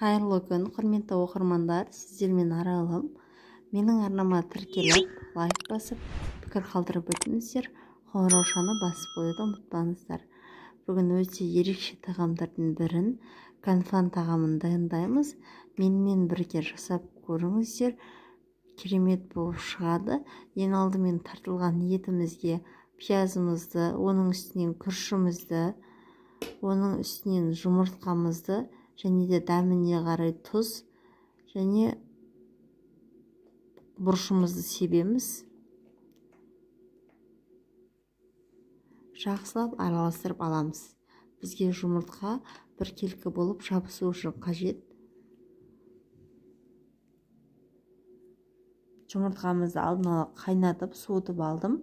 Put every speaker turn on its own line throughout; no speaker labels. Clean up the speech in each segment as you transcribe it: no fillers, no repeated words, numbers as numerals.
Қайырлы күн, құрметті оқырмандар, сіздермен аралым. Менің арнама тіркеліп, лайк басып, пікір қалдырып өтіңіздер, қоңыраушаны басып қоюды ұмытпаңыздар. Бүгін өте ерекше тағамдардың бірін, канфан тағамын дайындаймыз. Менімен бірге жасап көріңіздер. Керемет болып шығады. Ең алдымен тартылған етімізге пиязымызды, оның үстінен күрішімізді, оның үстінен жұмыртқамызды, және де дәміне қарай тұз және бұрышымызды себеміз. Жақсылап араластырып аламыз. Бізге жұмыртқа біркелкі болып жабысу үшін қажет. Жұмыртқамызды алдын ала қайнатып, суытып алдым.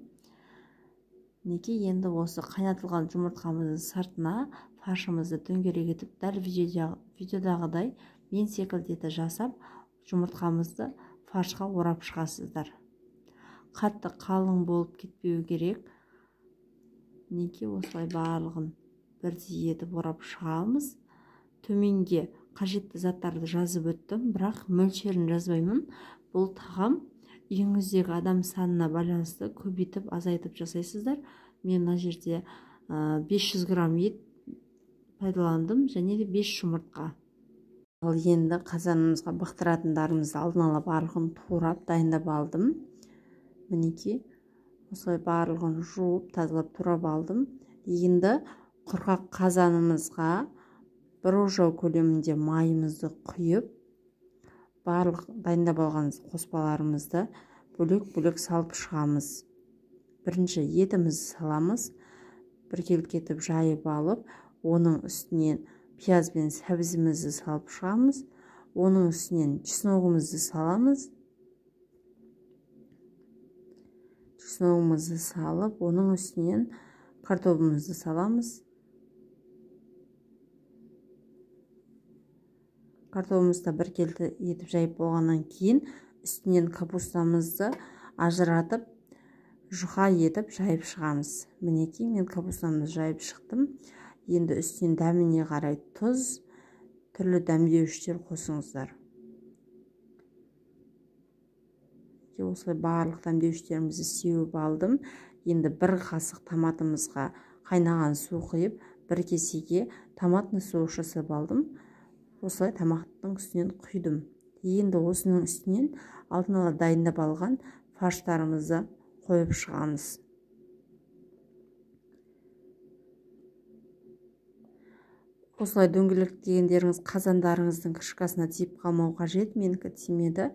Енді осы қайнатылған жұмыртқамыздың сыртына фаршымызды дөңгелек етіп, дәл видеодағыдай мен секілді жасап, жұмыртқамызды фаршқа орап шығасыздар. Қатты қалың болып кетпеу керек. Осылай барлығын бірдей етіп орап шығамыз. Төменге қажетті заттарды жазып өттім, бірақ мөлшерін жазбаймын. Бұл тағам үйіңіздегі адам санына байланысты көбейтіп, азайтып жасайсыздар. Мен мына жерде 500 грамм ет пайдаландым, және де 5 жұмыртқа. Ал енді қазанымызға бықтыратындарымызды алдын ала барлығын турап дайындап алдым. Осылай барлығын жуып, тазалап турап алдым. Енді құрғақ қазанымызға 1 ошау көлемінде майымызды құйып, барлық дайындап алған қоспаларымызды бөлек-бөлек салып шығамыз. Бірінші етімізді саламыз. Біркелкі етіп жайып алып, оның үстінен пияз бен сәбізімізді салып шығамыз. Оның үстінен чесногымызды саламыз. Чесногымызды салып, оның үстінен картоплымызды саламыз. Картоплымызды біркелкі етіп жайып болғаннан кейін, үстінен капустамызды ажыратып, жұқа етіп жайып шығамыз. Мен капустамызды жайып шықтым. Енді үстінен дәміне қарай тұз, түрлі дәмдеуіштер қосыңыздар. Осылай барлық дәмдеуіштерімізді сеуіп алдым. Енді 1 қасық томатымызға қайнаған су құйып, 1 кесеге томатный соус жасап алдым. Осылай тамақтың үстінен құйдым. Енді осының үстінен алдын ала дайындап алған фарштарымызды қойып шығамыз. Осылай дөңгелектегендеріңіз қазандарыңыздың крышкасына тиіп қалмау қажет. Менікі тимеді.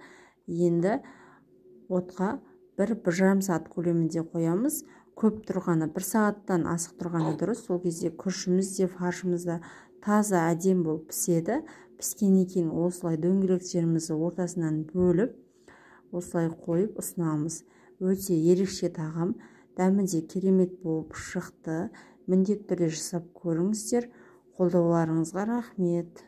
Енді отқа 1-1,5 сағат көлемінде қоямыз. Көп тұрғаны 1 сағаттан асық тұрғаны дұрыс. Сол кезде күрішіміз де, фаршымыз да таза әдем болып піседі. Піскеннен кейін осылай дөңгелектерімізді ортасынан бөліп, осылай қойып ұсынамыз. Өте ерекше тағам, дәмі де керемет болып шықты. Міндетті түрде жасап көріңіздер. Қолдауларыңызға рахмет.